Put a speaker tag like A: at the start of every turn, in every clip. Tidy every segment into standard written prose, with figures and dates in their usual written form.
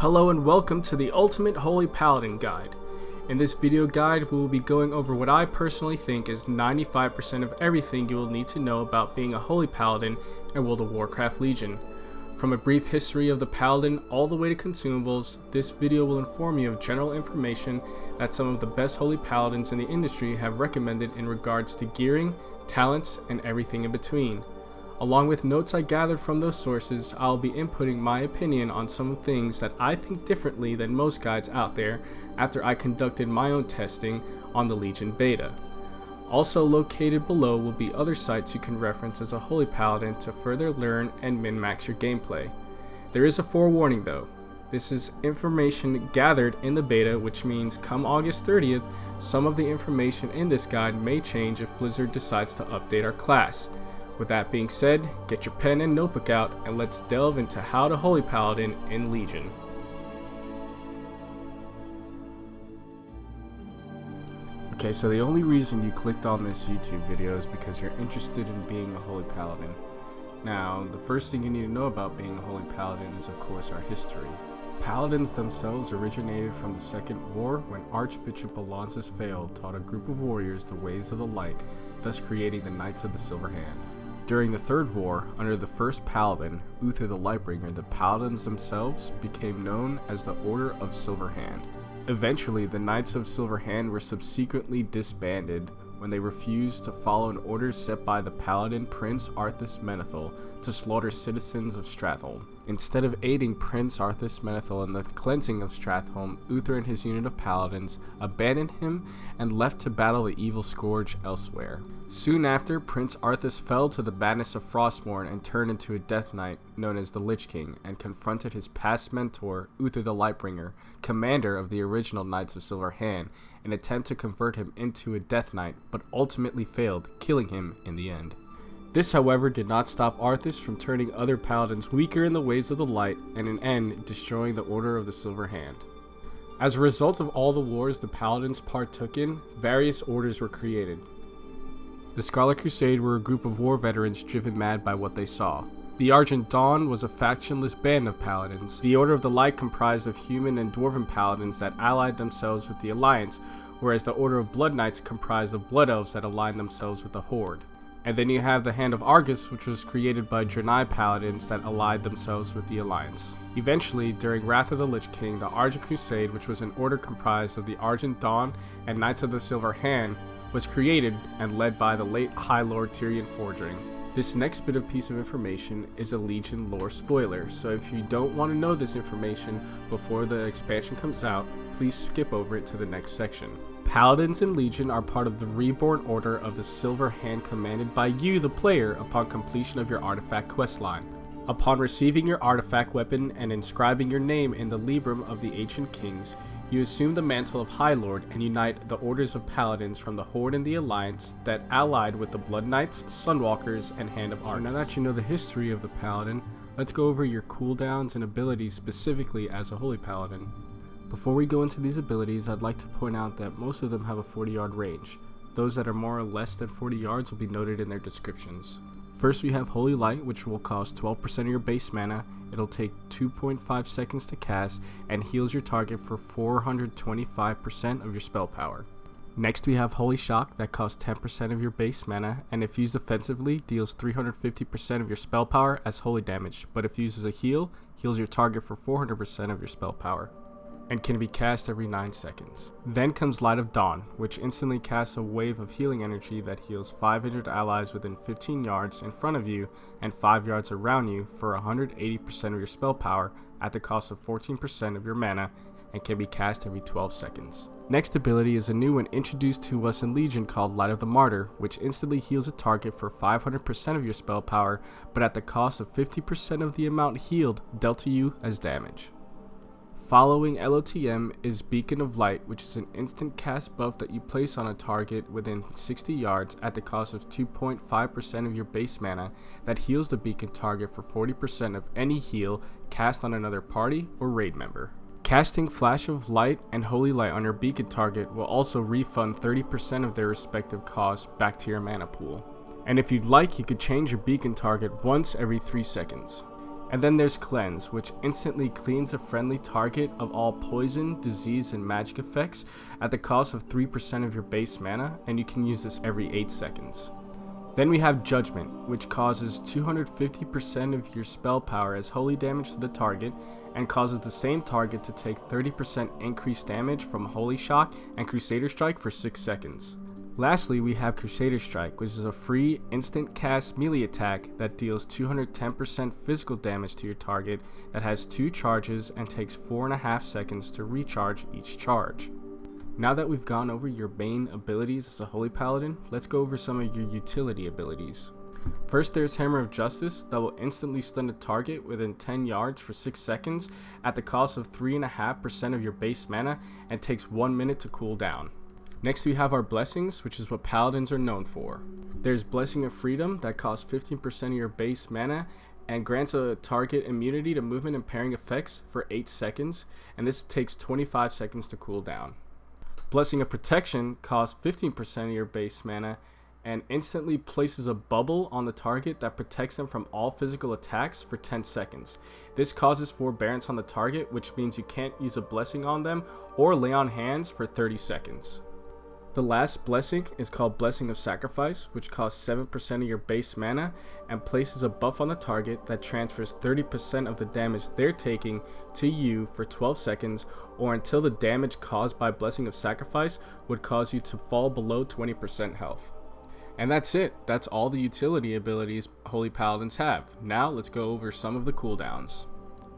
A: Hello and welcome to the Ultimate Holy Paladin Guide. In this video guide, we will be going over what I personally think is 95% of everything you will need to know about being a Holy Paladin in World of Warcraft Legion. From a brief history of the Paladin all the way to consumables, this video will inform you of general information that some of the best Holy Paladins in the industry have recommended in regards to gearing, talents, and everything in between. Along with notes I gathered from those sources, I'll be inputting my opinion on some things that I think differently than most guides out there after I conducted my own testing on the Legion beta. Also located below will be other sites you can reference as a Holy Paladin to further learn and min-max your gameplay. There is a forewarning though. This is information gathered in the beta, which means come August 30th, some of the information in this guide may change if Blizzard decides to update our class. With that being said, get your pen and notebook out and let's delve into how to Holy Paladin in Legion. Okay, so the only reason you clicked on this YouTube video is because you're interested in being a Holy Paladin. Now, the first thing you need to know about being a Holy Paladin is of course our history. Paladins themselves originated from the Second War when Archbishop Alonsus Fail taught a group of warriors the ways of the light, thus creating the Knights of the Silver Hand. During the Third War, under the first Paladin, Uther the Lightbringer, the Paladins themselves became known as the Order of Silver Hand. Eventually, the Knights of Silver Hand were subsequently disbanded when they refused to follow an order set by the Paladin Prince Arthas Menethil to slaughter citizens of Stratholme. Instead of aiding Prince Arthas Menethil in the cleansing of Stratholme, Uther and his unit of Paladins abandoned him and left to battle the evil scourge elsewhere. Soon after, Prince Arthas fell to the madness of Frostmourne and turned into a Death Knight known as the Lich King and confronted his past mentor, Uther the Lightbringer, commander of the original Knights of Silver Hand, in an attempt to convert him into a Death Knight, but ultimately failed, killing him in the end. This, however, did not stop Arthas from turning other Paladins weaker in the ways of the light and in end destroying the Order of the Silver Hand. As a result of all the wars the Paladins partook in, various orders were created. The Scarlet Crusade were a group of war veterans driven mad by what they saw. The Argent Dawn was a factionless band of Paladins. The Order of the Light comprised of human and dwarven Paladins that allied themselves with the Alliance, whereas the Order of Blood Knights comprised of Blood Elves that aligned themselves with the Horde. And then you have the Hand of Argus, which was created by Draenei Paladins that allied themselves with the Alliance. Eventually, during Wrath of the Lich King, the Argent Crusade, which was an order comprised of the Argent Dawn and Knights of the Silver Hand, was created and led by the late High Lord Tyrion Fordring. This next bit of piece of information is a Legion lore spoiler, so if you don't want to know this information before the expansion comes out, please skip over it to the next section. Paladins in Legion are part of the reborn Order of the Silver Hand commanded by you, the player, upon completion of your artifact questline. Upon receiving your artifact weapon and inscribing your name in the Librum of the Ancient Kings, you assume the mantle of High Lord and unite the orders of Paladins from the Horde and the Alliance that allied with the Blood Knights, Sunwalkers, and Hand of Argus. So now that you know the history of the Paladin, let's go over your cooldowns and abilities specifically as a Holy Paladin. Before we go into these abilities, I'd like to point out that most of them have a 40-yard range. Those that are more or less than 40 yards will be noted in their descriptions. First we have Holy Light, which will cost 12% of your base mana. It'll take 2.5 seconds to cast and heals your target for 425% of your spell power. Next we have Holy Shock that costs 10% of your base mana and if used offensively deals 350% of your spell power as holy damage, but if used as a heal, heals your target for 400% of your spell power and can be cast every 9 seconds. Then comes Light of Dawn, which instantly casts a wave of healing energy that heals 500 allies within 15 yards in front of you and 5 yards around you for 180% of your spell power at the cost of 14% of your mana and can be cast every 12 seconds. Next ability is a new one introduced to us in Legion called Light of the Martyr, which instantly heals a target for 500% of your spell power, but at the cost of 50% of the amount healed dealt to you as damage. Following LOTM is Beacon of Light, which is an instant cast buff that you place on a target within 60 yards at the cost of 2.5% of your base mana that heals the beacon target for 40% of any heal cast on another party or raid member. Casting Flash of Light and Holy Light on your beacon target will also refund 30% of their respective costs back to your mana pool. And if you'd like, you could change your beacon target once every 3 seconds. And then there's Cleanse, which instantly cleans a friendly target of all poison, disease, and magic effects at the cost of 3% of your base mana, and you can use this every 8 seconds. Then we have Judgment, which causes 250% of your spell power as holy damage to the target, and causes the same target to take 30% increased damage from Holy Shock and Crusader Strike for 6 seconds. Lastly, we have Crusader Strike, which is a free instant cast melee attack that deals 210% physical damage to your target, that has 2 charges and takes 4.5 seconds to recharge each charge. Now that we've gone over your main abilities as a Holy Paladin, let's go over some of your utility abilities. First, there's Hammer of Justice that will instantly stun a target within 10 yards for 6 seconds at the cost of 3.5% of your base mana and takes 1 minute to cool down. Next we have our blessings, which is what paladins are known for. There's Blessing of Freedom that costs 15% of your base mana and grants a target immunity to movement and parrying effects for 8 seconds, and this takes 25 seconds to cool down. Blessing of Protection costs 15% of your base mana and instantly places a bubble on the target that protects them from all physical attacks for 10 seconds. This causes forbearance on the target, which means you can't use a blessing on them or lay on hands for 30 seconds. The last blessing is called Blessing of Sacrifice, which costs 7% of your base mana and places a buff on the target that transfers 30% of the damage they're taking to you for 12 seconds, or until the damage caused by Blessing of Sacrifice would cause you to fall below 20% health. And that's it. That's all the utility abilities Holy Paladins have. Now let's go over some of the cooldowns.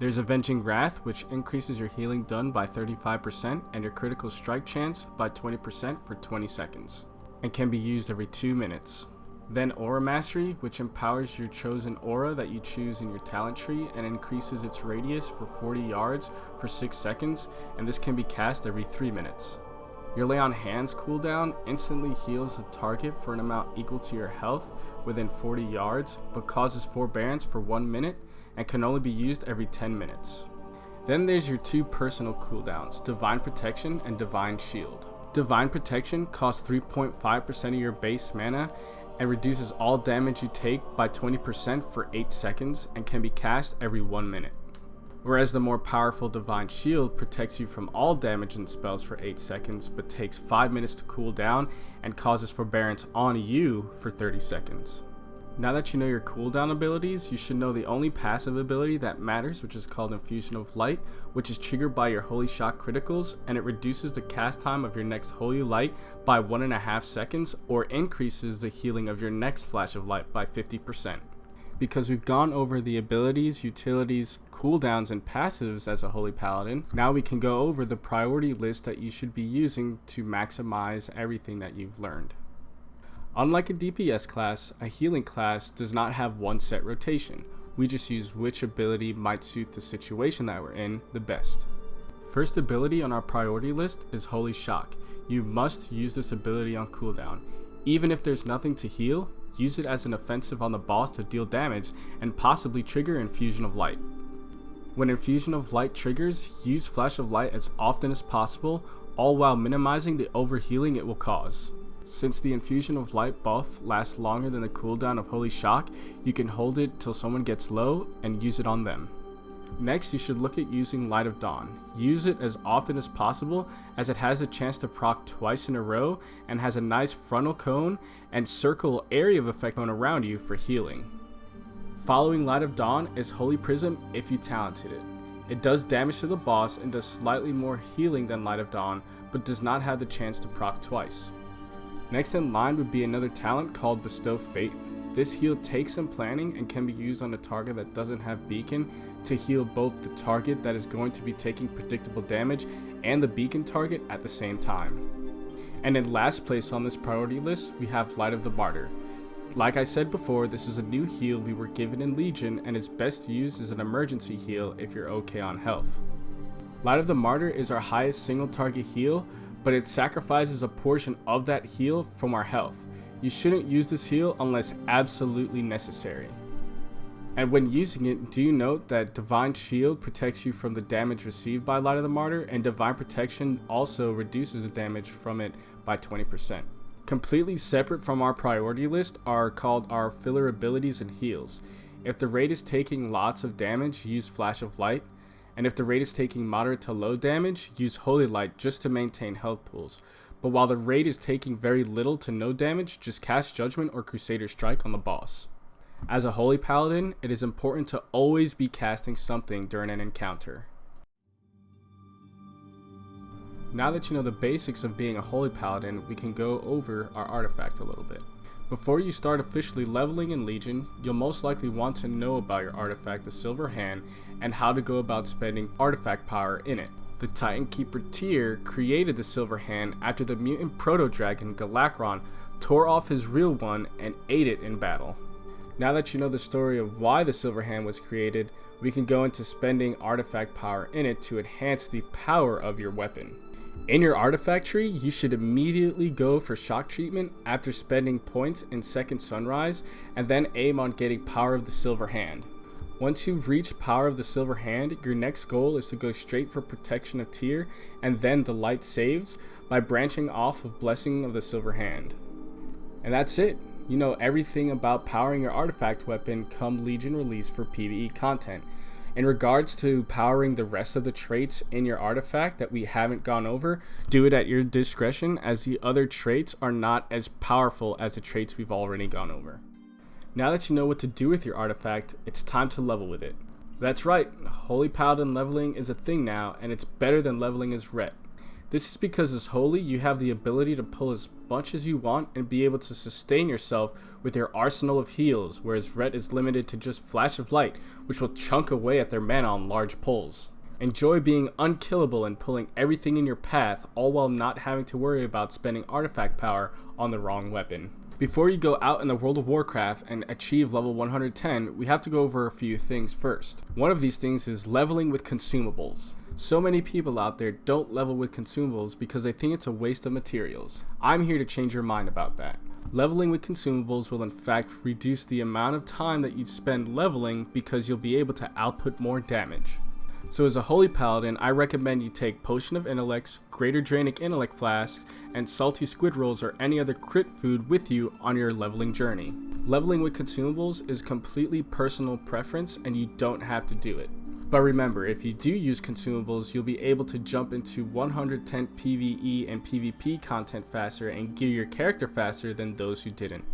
A: There's Avenging Wrath, which increases your healing done by 35% and your critical strike chance by 20% for 20 seconds, and can be used every 2 minutes. Then Aura Mastery, which empowers your chosen aura that you choose in your talent tree and increases its radius for 40 yards for 6 seconds, and this can be cast every 3 minutes. Your Lay on Hands cooldown instantly heals the target for an amount equal to your health within 40 yards, but causes forbearance for 1 minute and can only be used every 10 minutes. Then there's your 2 personal cooldowns, Divine Protection and Divine Shield. Divine Protection costs 3.5% of your base mana and reduces all damage you take by 20% for 8 seconds and can be cast every 1 minute. Whereas the more powerful Divine Shield protects you from all damage and spells for 8 seconds, but takes 5 minutes to cool down and causes forbearance on you for 30 seconds. Now that you know your cooldown abilities, you should know the only passive ability that matters, which is called Infusion of Light, which is triggered by your Holy Shock criticals, and it reduces the cast time of your next Holy Light by 1.5 seconds, or increases the healing of your next Flash of Light by 50%. Because we've gone over the abilities, utilities, cooldowns, and passives as a Holy Paladin, now we can go over the priority list that you should be using to maximize everything that you've learned. Unlike a DPS class, a healing class does not have one set rotation. We just use which ability might suit the situation that we're in the best. First ability on our priority list is Holy Shock. You must use this ability on cooldown. Even if there's nothing to heal, use it as an offensive on the boss to deal damage and possibly trigger Infusion of Light. When Infusion of Light triggers, use Flash of Light as often as possible, all while minimizing the overhealing it will cause. Since the Infusion of Light buff lasts longer than the cooldown of Holy Shock, you can hold it till someone gets low and use it on them. Next, you should look at using Light of Dawn. Use it as often as possible, as it has a chance to proc twice in a row and has a nice frontal cone and circle area of effect cone around you for healing. Following Light of Dawn is Holy Prism if you talented it. It does damage to the boss and does slightly more healing than Light of Dawn, but does not have the chance to proc twice. Next in line would be another talent called Bestow Faith. This heal takes some planning and can be used on a target that doesn't have beacon to heal both the target that is going to be taking predictable damage and the beacon target at the same time. And in last place on this priority list, we have Light of the Martyr. Like I said before, this is a new heal we were given in Legion and is best used as an emergency heal if you're okay on health. Light of the Martyr is our highest single target heal, but it sacrifices a portion of that heal from our health. You shouldn't use this heal unless absolutely necessary. And when using it, do note that Divine Shield protects you from the damage received by Light of the Martyr, and Divine Protection also reduces the damage from it by 20%. Completely separate from our priority list are called our filler abilities and heals. If the raid is taking lots of damage, use Flash of Light. And if the raid is taking moderate to low damage, use Holy Light just to maintain health pools. But while the raid is taking very little to no damage, just cast Judgment or Crusader Strike on the boss. As a Holy Paladin, it is important to always be casting something during an encounter. Now that you know the basics of being a Holy Paladin, we can go over our artifact a little bit. Before you start officially leveling in Legion, you'll most likely want to know about your artifact, the Silver Hand, and how to go about spending artifact power in it. The Titan Keeper tier created the Silver Hand after the mutant proto-dragon Galakron tore off his real one and ate it in battle. Now that you know the story of why the Silver Hand was created, we can go into spending artifact power in it to enhance the power of your weapon. In your artifact tree, you should immediately go for shock treatment after spending points in Second Sunrise, and then aim on getting power of the Silver Hand. Once you've reached power of the Silver Hand, your next goal is to go straight for protection of tier, and then the light saves by branching off of blessing of the Silver Hand. And that's it. You know everything about powering your artifact weapon come Legion release for PvE content. In regards to powering the rest of the traits in your artifact that we haven't gone over, do it at your discretion, as the other traits are not as powerful as the traits we've already gone over. Now that you know what to do with your artifact, it's time to level with it. That's right, Holy Paladin leveling is a thing now, and it's better than leveling as Ret. This is because as Holy, you have the ability to pull as much as you want and be able to sustain yourself with your arsenal of heals, whereas Ret is limited to just Flash of Light, which will chunk away at their mana on large pulls. Enjoy being unkillable and pulling everything in your path, all while not having to worry about spending artifact power on the wrong weapon. Before you go out in the World of Warcraft and achieve level 110, we have to go over a few things first. One of these things is leveling with consumables. So many people out there don't level with consumables because they think it's a waste of materials. I'm here to change your mind about that. Leveling with consumables will in fact reduce the amount of time that you spend leveling because you'll be able to output more damage. So as a Holy Paladin, I recommend you take Potion of Intellects, Greater Dranic Intellect Flasks, and Salty Squid Rolls or any other crit food with you on your leveling journey. Leveling with consumables is completely personal preference and you don't have to do it. But remember, if you do use consumables, you'll be able to jump into 110 PvE and PvP content faster and gear your character faster than those who didn't.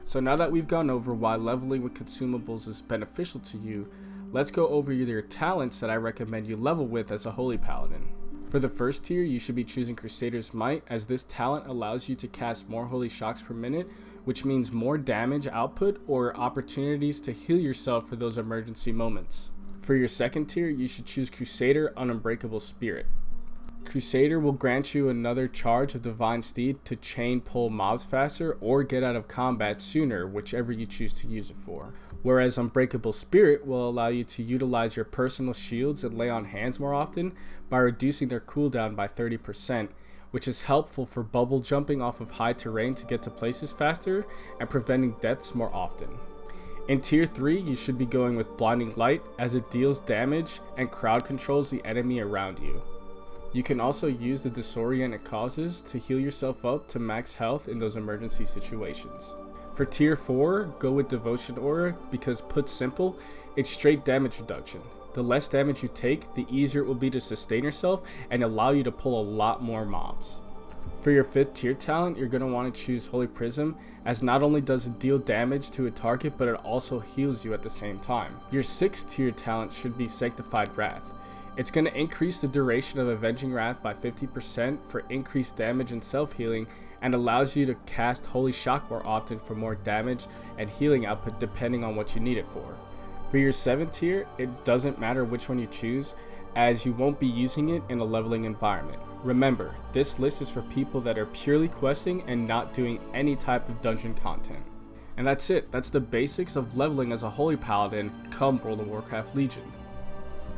A: So now that we've gone over why leveling with consumables is beneficial to you, let's go over your talents that I recommend you level with as a Holy Paladin. For the first tier, you should be choosing Crusader's Might, as this talent allows you to cast more Holy Shocks per minute, which means more damage output or opportunities to heal yourself for those emergency moments. For your second tier, you should choose Crusader Unbreakable Spirit. Crusader will grant you another charge of Divine Steed to chain pull mobs faster or get out of combat sooner, whichever you choose to use it for. Whereas Unbreakable Spirit will allow you to utilize your personal shields and lay on hands more often by reducing their cooldown by 30%, which is helpful for bubble jumping off of high terrain to get to places faster and preventing deaths more often. In tier 3, you should be going with Blinding Light, as it deals damage and crowd controls the enemy around you. You can also use the disorient it causes to heal yourself up to max health in those emergency situations. For tier 4, go with Devotion Aura, because put simple, it's straight damage reduction. The less damage you take, the easier it will be to sustain yourself and allow you to pull a lot more mobs. For your 5th tier talent, you're going to want to choose Holy Prism, as not only does it deal damage to a target, but it also heals you at the same time. Your 6th tier talent should be Sanctified Wrath. It's going to increase the duration of Avenging Wrath by 50% for increased damage and self-healing, and allows you to cast Holy Shock more often for more damage and healing output depending on what you need it for. For your 7th tier, it doesn't matter which one you choose, as you won't be using it in a leveling environment. Remember, this list is for people that are purely questing and not doing any type of dungeon content. And that's it. That's the basics of leveling as a Holy Paladin come World of Warcraft Legion.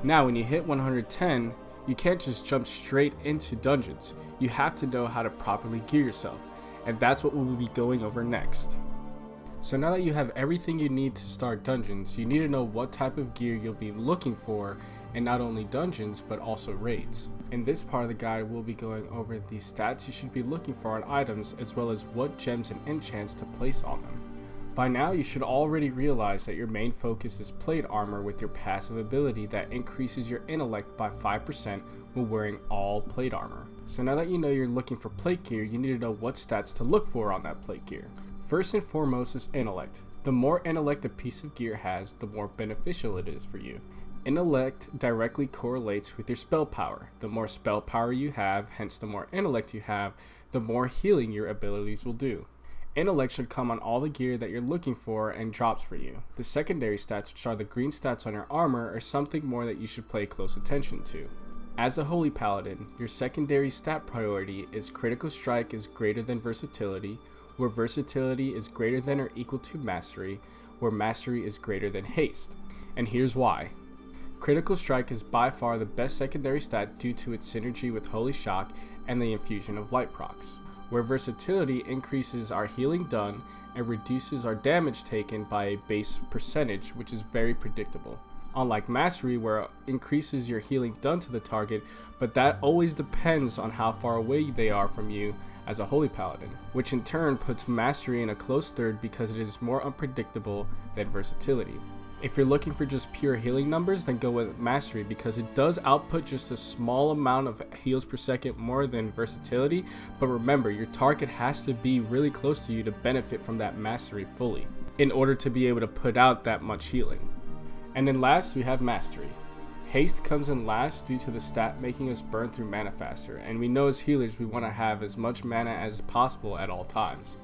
A: Now when you hit 110, you can't just jump straight into dungeons. You have to know how to properly gear yourself, and that's what we'll be going over next. So now that you have everything you need to start dungeons, you need to know what type of gear you'll be looking for in not only dungeons but also raids. In this part of the guide, we'll be going over the stats you should be looking for on items, as well as what gems and enchants to place on them. By now you should already realize that your main focus is plate armor with your passive ability that increases your intellect by 5% when wearing all plate armor. So now that you know you're looking for plate gear, you need to know what stats to look for on that plate gear. First and foremost is intellect. The more intellect a piece of gear has, the more beneficial it is for you. Intellect directly correlates with your spell power. The more spell power you have, hence the more intellect you have, the more healing your abilities will do. Intellect should come on all the gear that you're looking for and drops for you. The secondary stats, which are the green stats on your armor, are something more that you should pay close attention to. As a Holy Paladin, your secondary stat priority is critical strike is greater than versatility, where versatility is greater than or equal to mastery, where mastery is greater than haste. And here's why. Critical strike is by far the best secondary stat due to its synergy with Holy Shock and the infusion of light procs, where versatility increases our healing done and reduces our damage taken by a base percentage, which is very predictable. Unlike mastery, where it increases your healing done to the target, but that always depends on how far away they are from you as a Holy Paladin, which in turn puts mastery in a close third because it is more unpredictable than versatility. If you're looking for just pure healing numbers, then go with mastery because it does output just a small amount of heals per second more than versatility, but remember, your target has to be really close to you to benefit from that mastery fully in order to be able to put out that much healing. And then last, we have mastery. Haste comes in last due to the stat making us burn through mana faster, and we know as healers we want to have as much mana as possible at all times.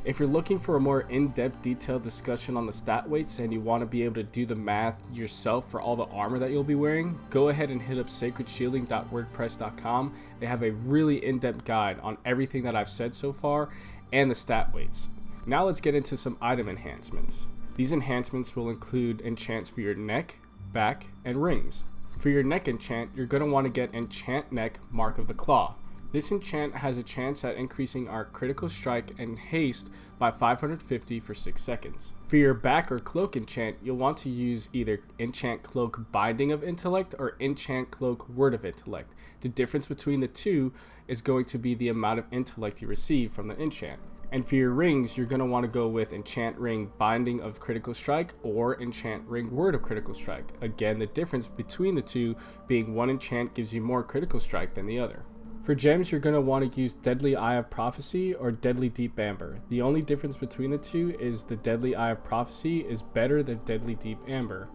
A: If you're looking for a more in-depth detailed discussion on the stat weights and you want to be able to do the math yourself for all the armor that you'll be wearing, go ahead and hit up sacredshielding.wordpress.com. They have a really in-depth guide on everything that I've said so far and the stat weights. Now let's get into some item enhancements. These enhancements will include enchants for your neck, back, and rings. For your neck enchant, you're going to want to get Enchant Neck Mark of the Claw. This enchant has a chance at increasing our critical strike and haste by 550 for 6 seconds. For your back or cloak enchant, you'll want to use either Enchant Cloak Binding of Intellect or Enchant Cloak Word of Intellect. The difference between the two is going to be the amount of intellect you receive from the enchant. And for your rings, you're going to want to go with Enchant Ring Binding of Critical Strike or Enchant Ring Word of Critical Strike. Again, the difference between the two being one enchant gives you more critical strike than the other. For gems, you're going to want to use Deadly Eye of Prophecy or Deadly Deep Amber. The only difference between the two is the Deadly Eye of Prophecy is better than Deadly Deep Amber.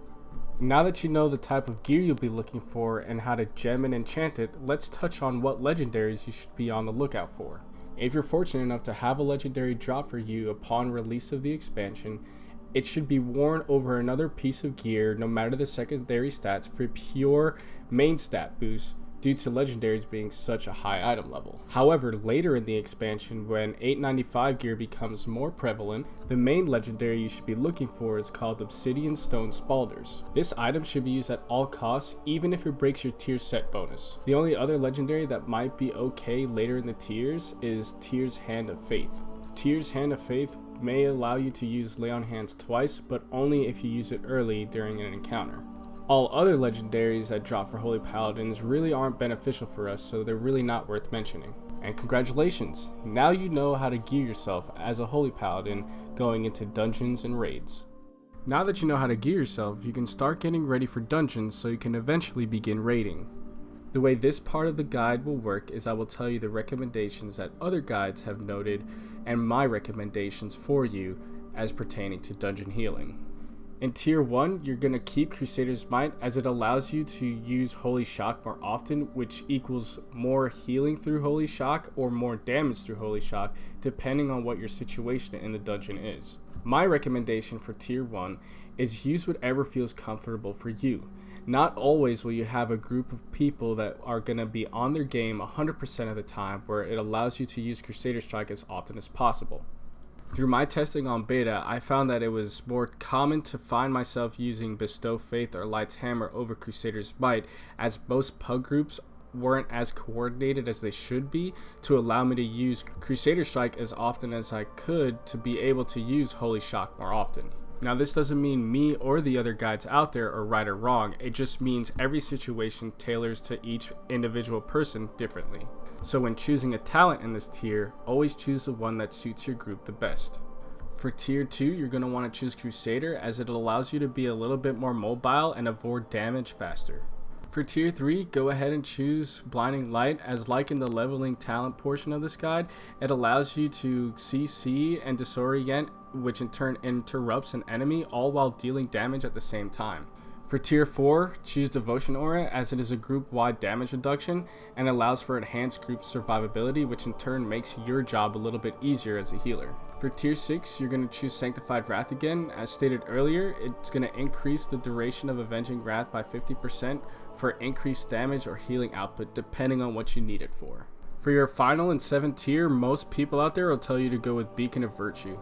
A: Now that you know the type of gear you'll be looking for and how to gem and enchant it, let's touch on what legendaries you should be on the lookout for. If you're fortunate enough to have a legendary drop for you upon release of the expansion, it should be worn over another piece of gear no matter the secondary stats for pure main stat boost, due to legendaries being such a high item level. However, later in the expansion, when 895 gear becomes more prevalent, the main legendary you should be looking for is called Obsidian Stone Spalders. This item should be used at all costs, even if it breaks your tier set bonus. The only other legendary that might be okay later in the tiers is Tyr's Hand of Faith. Tyr's Hand of Faith may allow you to use Lay on Hands twice, but only if you use it early during an encounter. All other legendaries that drop for Holy Paladins really aren't beneficial for us, so they're really not worth mentioning. And congratulations! Now you know how to gear yourself as a Holy Paladin going into dungeons and raids. Now that you know how to gear yourself, you can start getting ready for dungeons so you can eventually begin raiding. The way this part of the guide will work is I will tell you the recommendations that other guides have noted and my recommendations for you as pertaining to dungeon healing. In Tier 1, you're going to keep Crusader's Might as it allows you to use Holy Shock more often, which equals more healing through Holy Shock or more damage through Holy Shock, depending on what your situation in the dungeon is. My recommendation for Tier 1 is use whatever feels comfortable for you. Not always will you have a group of people that are going to be on their game 100% of the time, where it allows you to use Crusader Strike as often as possible. Through my testing on beta, I found that it was more common to find myself using Bestow Faith or Light's Hammer over Crusader's Might, as most pug groups weren't as coordinated as they should be to allow me to use Crusader Strike as often as I could to be able to use Holy Shock more often. Now, this doesn't mean me or the other guides out there are right or wrong, it just means every situation tailors to each individual person differently. So when choosing a talent in this tier, always choose the one that suits your group the best. For tier 2, you're going to want to choose Crusader as it allows you to be a little bit more mobile and avoid damage faster. For tier 3, go ahead and choose Blinding Light as, like in the leveling talent portion of this guide, it allows you to CC and disorient, which in turn interrupts an enemy, all while dealing damage at the same time. For tier 4, choose Devotion Aura as it is a group-wide damage reduction and allows for enhanced group survivability, which in turn makes your job a little bit easier as a healer. For tier 6, you're going to choose Sanctified Wrath again. As stated earlier, it's going to increase the duration of Avenging Wrath by 50% for increased damage or healing output depending on what you need it for. For your final and 7th tier, most people out there will tell you to go with Beacon of Virtue.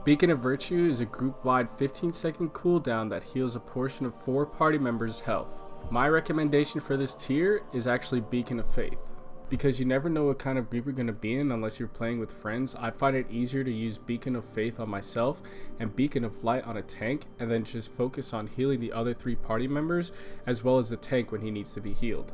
A: Beacon of Virtue is a group-wide 15-second cooldown that heals a portion of 4 party members' health. My recommendation for this tier is actually Beacon of Faith. Because you never know what kind of group you're going to be in unless you're playing with friends, I find it easier to use Beacon of Faith on myself and Beacon of Light on a tank, and then just focus on healing the other 3 party members as well as the tank when he needs to be healed.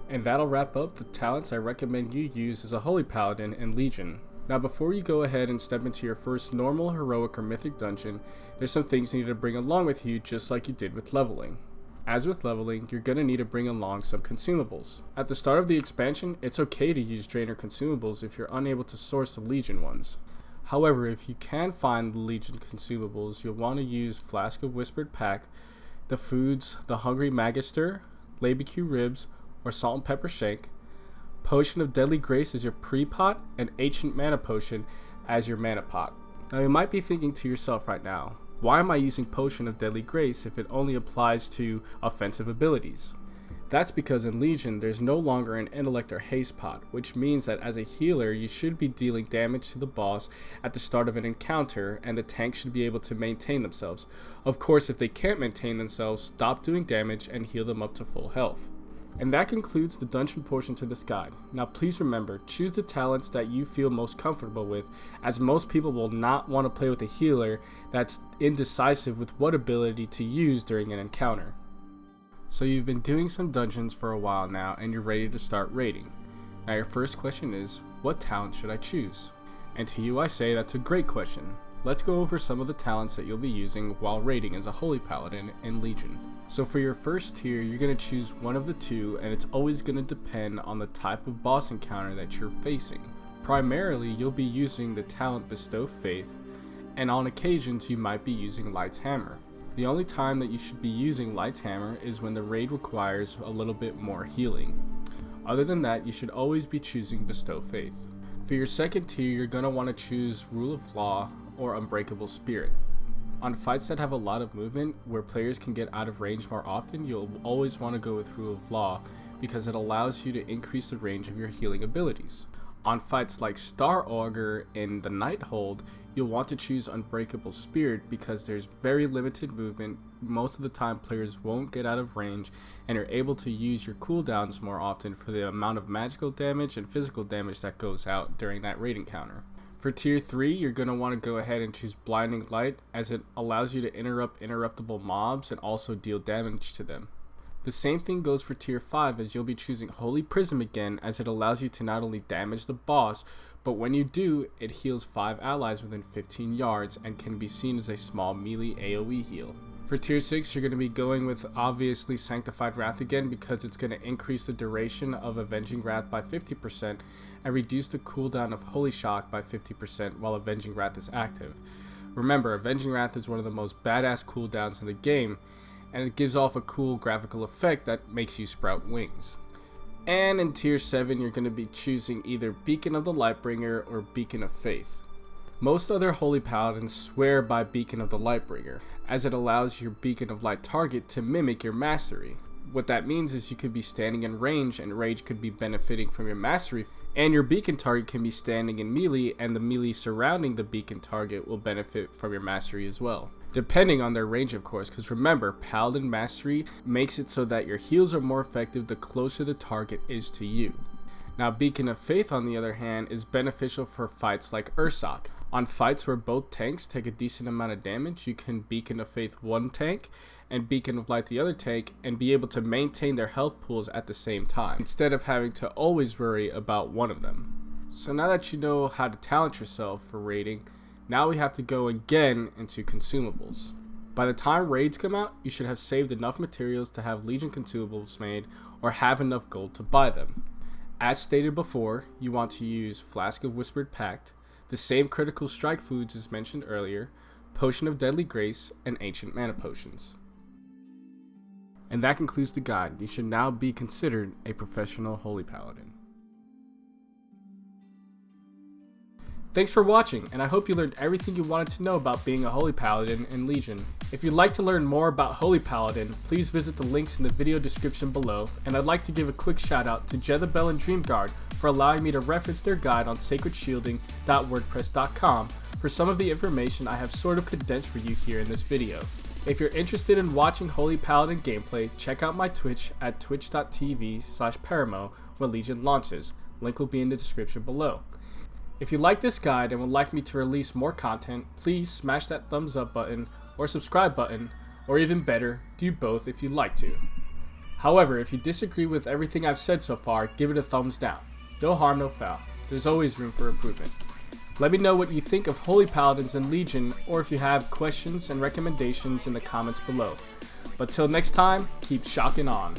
A: And that'll wrap up the talents I recommend you use as a Holy Paladin in Legion. Now before you go ahead and step into your first normal, heroic, or mythic dungeon, there's some things you need to bring along with you just like you did with leveling. As with leveling, you're going to need to bring along some consumables. At the start of the expansion, it's okay to use Drainer consumables if you're unable to source the Legion ones. However, if you can find the Legion consumables, you'll want to use Flask of Whispered Pack, the foods, the Hungry Magister, Labecue Ribs, or Salt and Pepper Shank, Potion of Deadly Grace as your pre-pot, and Ancient Mana Potion as your mana pot. Now you might be thinking to yourself right now, why am I using Potion of Deadly Grace if it only applies to offensive abilities? That's because in Legion, there's no longer an Intellect or Haste pot, which means that as a healer, you should be dealing damage to the boss at the start of an encounter, and the tank should be able to maintain themselves. Of course, if they can't maintain themselves, stop doing damage and heal them up to full health. And that concludes the dungeon portion to this guide. Now please remember, choose the talents that you feel most comfortable with, as most people will not want to play with a healer that's indecisive with what ability to use during an encounter. So you've been doing some dungeons for a while now and you're ready to start raiding. Now your first question is, what talent should I choose? And to you I say that's a great question. Let's go over some of the talents that you'll be using while raiding as a Holy Paladin in Legion. So for your first tier, you're going to choose one of the 2, and it's always going to depend on the type of boss encounter that you're facing. Primarily, you'll be using the talent Bestow Faith, and on occasions you might be using Light's Hammer. The only time that you should be using Light's Hammer is when the raid requires a little bit more healing. Other than that, you should always be choosing Bestow Faith. For your second tier, you're going to want to choose Rule of Law or Unbreakable Spirit. On fights that have a lot of movement, where players can get out of range more often, you'll always want to go with Rule of Law because it allows you to increase the range of your healing abilities. On fights like Star Augur in the Nighthold, you'll want to choose Unbreakable Spirit because there's very limited movement, most of the time players won't get out of range, and you're able to use your cooldowns more often for the amount of magical damage and physical damage that goes out during that raid encounter. For tier 3, you're going to want to go ahead and choose Blinding Light as it allows you to interrupt interruptible mobs and also deal damage to them. The same thing goes for tier 5 as you'll be choosing Holy Prism again as it allows you to not only damage the boss, but when you do, it heals 5 allies within 15 yards and can be seen as a small melee AoE heal. For tier 6, you're going to be going with obviously Sanctified Wrath again because it's going to increase the duration of Avenging Wrath by 50% and reduce the cooldown of Holy Shock by 50% while Avenging Wrath is active. Remember, Avenging Wrath is one of the most badass cooldowns in the game, and it gives off a cool graphical effect that makes you sprout wings. And in tier 7, you're going to be choosing either Beacon of the Lightbringer or Beacon of Faith. Most other Holy Paladins swear by Beacon of the Lightbringer, as it allows your Beacon of Light target to mimic your mastery. What that means is you could be standing in range and rage could be benefiting from your mastery, and your beacon target can be standing in melee and the melee surrounding the beacon target will benefit from your mastery as well. Depending on their range of course, because remember, Paladin Mastery makes it so that your heals are more effective the closer the target is to you. Now Beacon of Faith on the other hand is beneficial for fights like Ursoc. On fights where both tanks take a decent amount of damage, you can Beacon of Faith one tank and Beacon of Light the other tank and be able to maintain their health pools at the same time, instead of having to always worry about one of them. So now that you know how to talent yourself for raiding, Now we have to go again into consumables. By the time raids come out, you should have saved enough materials to have Legion consumables made or have enough gold to buy them. As stated before, you want to use Flask of Whispered Pact, the same critical strike foods as mentioned earlier, Potion of Deadly Grace, and Ancient Mana Potions. And that concludes the guide. You should now be considered a professional Holy Paladin. Thanks for watching, and I hope you learned everything you wanted to know about being a Holy Paladin in Legion. If you'd like to learn more about Holy Paladin, please visit the links in the video description below, and I'd like to give a quick shout out to Jezebel and Dreamguard for allowing me to reference their guide on sacredshielding.wordpress.com for some of the information I have sort of condensed for you here in this video. If you're interested in watching Holy Paladin gameplay, check out my Twitch at twitch.tv/Paramo where Legion launches. Link will be in the description below. If you like this guide and would like me to release more content, please smash that thumbs up button or subscribe button, or even better, do both if you'd like to. However, if you disagree with everything I've said so far, give it a thumbs down. No harm, no foul. There's always room for improvement. Let me know what you think of Holy Paladins and Legion, or if you have questions and recommendations in the comments below. But till next time, keep shocking on.